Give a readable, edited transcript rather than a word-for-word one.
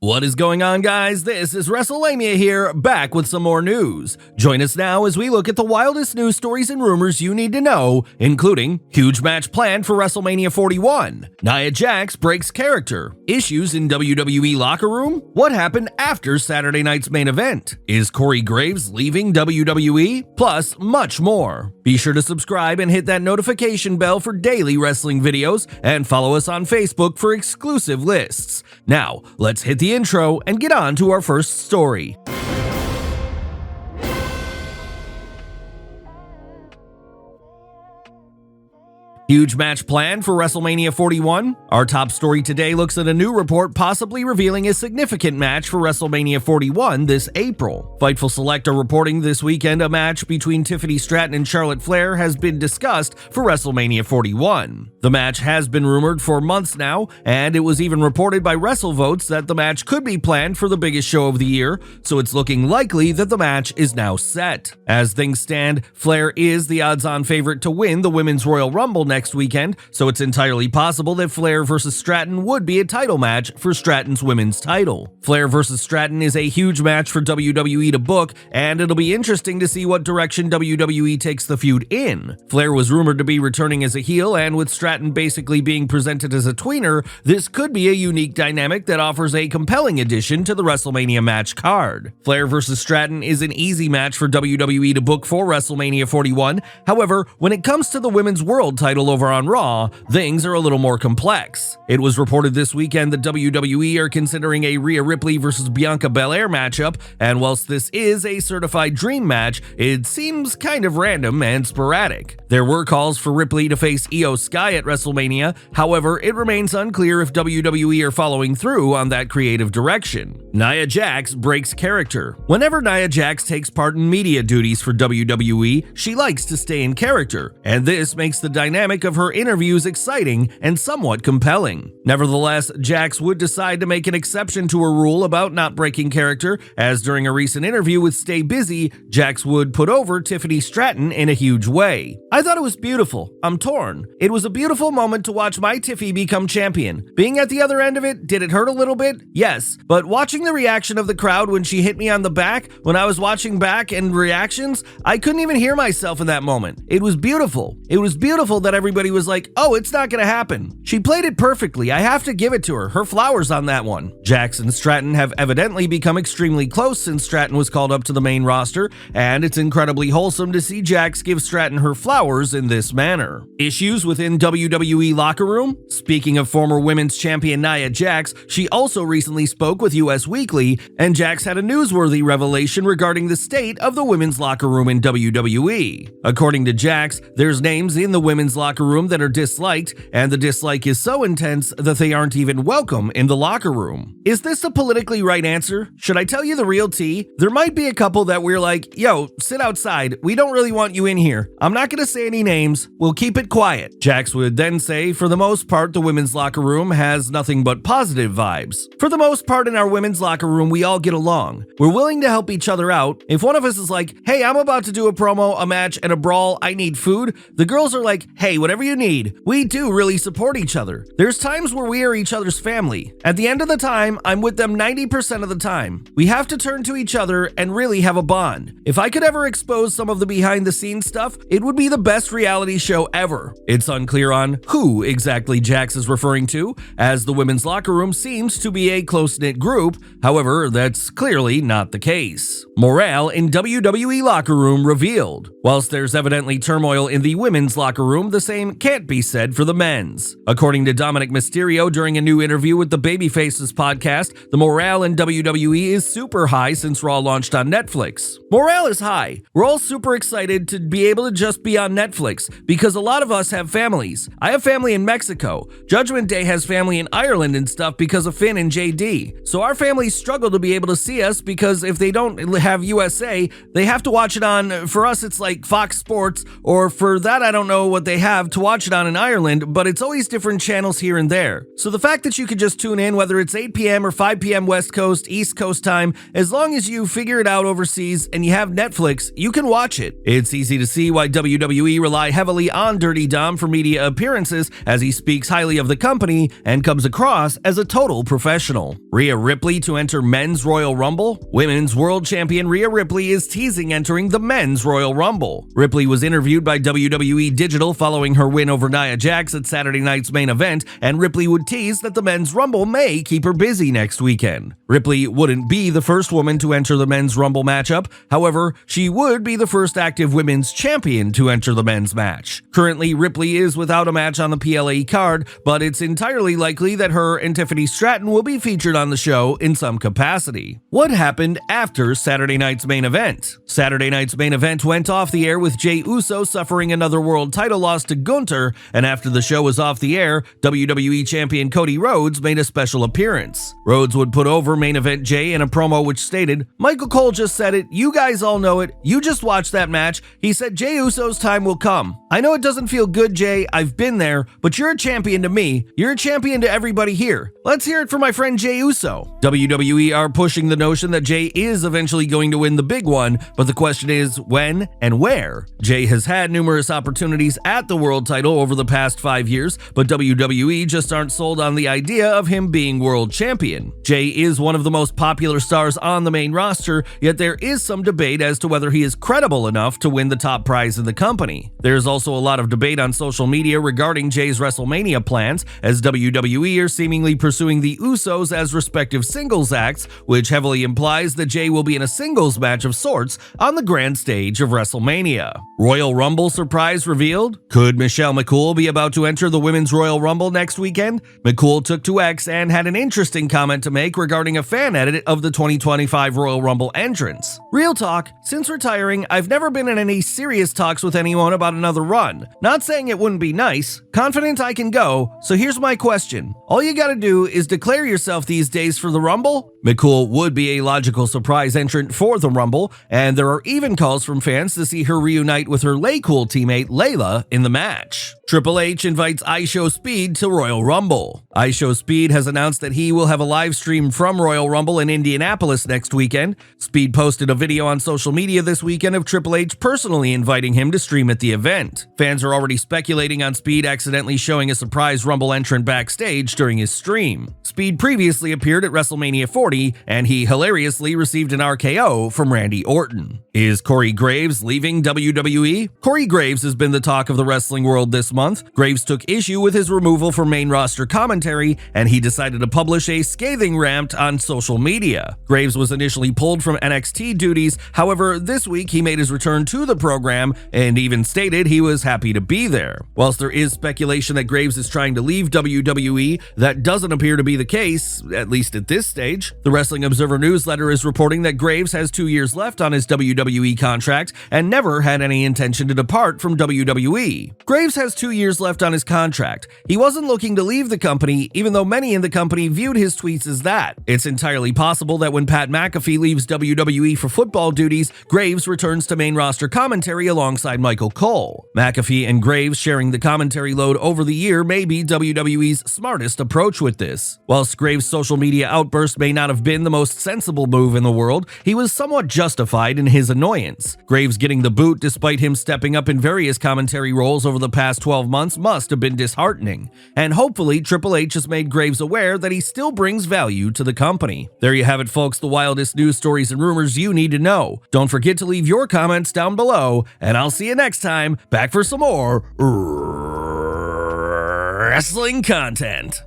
What is going on, guys? This is Wrestlelamia here, back with some more news. Join us now as we look at the wildest news stories and rumors you need to know, including huge match planned for WrestleMania 41, Nia Jax Breaks Character, issues in WWE locker room, what happened after Saturday night's main event, is Corey Graves leaving WWE, plus much more. Be sure to subscribe and hit that notification bell for daily wrestling videos, and follow us on Facebook for exclusive lists. Now, let's hit the intro and get on to our first story. Huge match planned for WrestleMania 41. Our top story today looks at a new report possibly revealing a significant match for WrestleMania 41 this April. Fightful Select are reporting this weekend a match between Tiffany Stratton and Charlotte Flair has been discussed for WrestleMania 41. The match has been rumored for months now, and it was even reported by WrestleVotes that the match could be planned for the biggest show of the year, so it's looking likely that the match is now set. As things stand, Flair is the odds-on favorite to win the Women's Royal Rumble next weekend, so it's entirely possible that Flair vs. Stratton would be a title match for Stratton's women's title. Flair vs. Stratton is a huge match for WWE to book, and it'll be interesting to see what direction WWE takes the feud in. Flair was rumored to be returning as a heel, and with Stratton basically being presented as a tweener, this could be a unique dynamic that offers a compelling addition to the WrestleMania match card. Flair vs. Stratton is an easy match for WWE to book for WrestleMania 41. However, when it comes to the women's world title over on Raw, things are a little more complex. It was reported this weekend that WWE are considering a Rhea Ripley vs. Bianca Belair matchup, and whilst this is a certified dream match, it seems kind of random and sporadic. There were calls for Ripley to face Io Sky at WrestleMania, however, it remains unclear if WWE are following through on that creative direction. Nia Jax Breaks Character. Whenever Nia Jax takes part in media duties for WWE, she likes to stay in character, and this makes the dynamic of her interviews exciting and somewhat compelling. Nevertheless, Jax would decide to make an exception to her rule about not breaking character, as during a recent interview with Stay Busy, Jax would put over Tiffany Stratton in a huge way. "I thought it was beautiful. I'm torn. It was a beautiful moment to watch my Tiffy become champion. Being at the other end of it, did it hurt a little bit? Yes. But watching the reaction of the crowd when she hit me on the back, when I was watching back and reactions, I couldn't even hear myself in that moment. It was beautiful. It was beautiful that everybody was like, oh, it's not gonna happen. She played it perfectly. I have to give it to her. Her flowers on that one." Jax and Stratton have evidently become extremely close since Stratton was called up to the main roster, and it's incredibly wholesome to see Jax give Stratton her flowers in this manner. Issues within WWE locker room? Speaking of former women's champion Nia Jax, she also recently spoke with US Weekly, and Jax had a newsworthy revelation regarding the state of the women's locker room in WWE. According to Jax, there's names in the women's locker room that are disliked, and the dislike is so intense that they aren't even welcome in the locker room. Is this a politically right answer? Should I tell you the real tea? There might be a couple that we're like, yo, sit outside. We don't really want you in here. I'm not gonna say any names. We'll keep it quiet. Jax would then say, for the most part, the women's locker room has nothing but positive vibes. For the most part in our women's locker room, we all get along. We're willing to help each other out. If one of us is like, hey, I'm about to do a promo, a match, and a brawl, I need food, the girls are like, hey, whatever you need. We do really support each other. There's times where we are each other's family. At the end of the time, I'm with them 90% of the time. We have to turn to each other and really have a bond. If I could ever expose some of the behind the scenes stuff, it would be the best reality show ever. It's unclear on who exactly Jax is referring to, as the women's locker room seems to be a close-knit group. However, that's clearly not the case. Morale in WWE locker room revealed. Whilst there's evidently turmoil in the women's locker room, the same can't be said for the men's. According to Dominic Mysterio during a new interview with the Babyfaces podcast, the morale in WWE is super high since Raw launched on Netflix. Morale is high. We're all super excited to be able to just be on Netflix because a lot of us have families. I have family in Mexico. Judgment Day has family in Ireland and stuff because of Finn and JD. So our families struggle to be able to see us because if they don't have USA, they have to watch it on, for us it's like Fox Sports, or for that I don't know what they have have to watch it on in Ireland, but it's always different channels here and there. So the fact that you could just tune in whether it's 8 p.m. or 5 p.m. West Coast, East Coast time, as long as you figure it out overseas and you have Netflix, you can watch it. It's easy to see why WWE rely heavily on Dirty Dom for media appearances, as he speaks highly of the company and comes across as a total professional. Rhea Ripley to enter Men's Royal Rumble? Women's World Champion Rhea Ripley is teasing entering the Men's Royal Rumble. Ripley was interviewed by WWE Digital following her win over Nia Jax at Saturday night's main event, and Ripley would tease that the Men's Rumble may keep her busy next weekend. Ripley wouldn't be the first woman to enter the Men's Rumble matchup, however, she would be the first active women's champion to enter the men's match. Currently, Ripley is without a match on the PLE card, but it's entirely likely that her and Tiffany Stratton will be featured on the show in some capacity. What happened after Saturday night's main event? Saturday night's main event went off the air with Jey Uso suffering another world title loss to Gunther, and after the show was off the air, WWE Champion Cody Rhodes made a special appearance. Rhodes would put over main event Jey in a promo which stated, "Michael Cole just said it, you guys all know it, you just watched that match, he said Jey Uso's time will come. I know it doesn't feel good, Jey, I've been there, but you're a champion to me, you're a champion to everybody here. Let's hear it for my friend Jey Uso." WWE are pushing the notion that Jey is eventually going to win the big one, but the question is when and where. Jey has had numerous opportunities at the world title over the past 5 years, but WWE just aren't sold on the idea of him being world champion. Jey is one of the most popular stars on the main roster, yet there is some debate as to whether he is credible enough to win the top prize in the company. There's also a lot of debate on social media regarding Jey's WrestleMania plans, as WWE are seemingly pursuing the Usos as respective singles acts, which heavily implies that Jey will be in a singles match of sorts on the grand stage of WrestleMania. Royal Rumble surprise revealed? Could Michelle McCool be about to enter the Women's Royal Rumble next weekend? McCool took to X and had an interesting comment to make regarding a fan edit of the 2025 Royal Rumble entrance. "Real talk, since retiring, I've never been in any serious talks with anyone about another run. Not saying it wouldn't be nice, confident I can go, so here's my question. All you gotta do is declare yourself these days for the Rumble?" McCool would be a logical surprise entrant for the Rumble, and there are even calls from fans to see her reunite with her Laycool teammate Layla in the match. Triple H invites IShowSpeed to Royal Rumble. IShowSpeed has announced that he will have a live stream from Royal Rumble in Indianapolis next weekend. Speed posted a video on social media this weekend of Triple H personally inviting him to stream at the event. Fans are already speculating on Speed accidentally showing a surprise Rumble entrant backstage during his stream. Speed previously appeared at WrestleMania 40, and he hilariously received an RKO from Randy Orton. Is Corey Graves leaving WWE? Corey Graves has been the talk of the wrestling world this month. Graves took issue with his removal from main roster commentary, and he decided to publish a scathing rant on social media. Graves was initially pulled from NXT duties, however, this week he made his return to the program and even stated he was happy to be there. Whilst there is speculation that Graves is trying to leave WWE, that doesn't appear to be the case, at least at this stage. The Wrestling Observer newsletter is reporting that Graves has 2 years left on his WWE contract and never had any intention to depart from WWE. Graves has 2 years left on his contract. He wasn't looking to leave the company, even though many in the company viewed his tweets as that. It's entirely possible that when Pat McAfee leaves WWE for football duties, Graves returns to main roster commentary alongside Michael Cole. McAfee and Graves sharing the commentary load over the year may be WWE's smartest approach with this. Whilst Graves' social media outburst may not have been the most sensible move in the world, he was somewhat justified in his annoyance. Graves getting the boot despite him stepping up in various commentary roles over the past 12 months must have been disheartening, and hopefully Triple H has made Graves aware that he still brings value to the company. There you have it, folks, the wildest news stories and rumors you need to know. Don't forget to leave your comments down below, and I'll see you next time, back for some more wrestling content.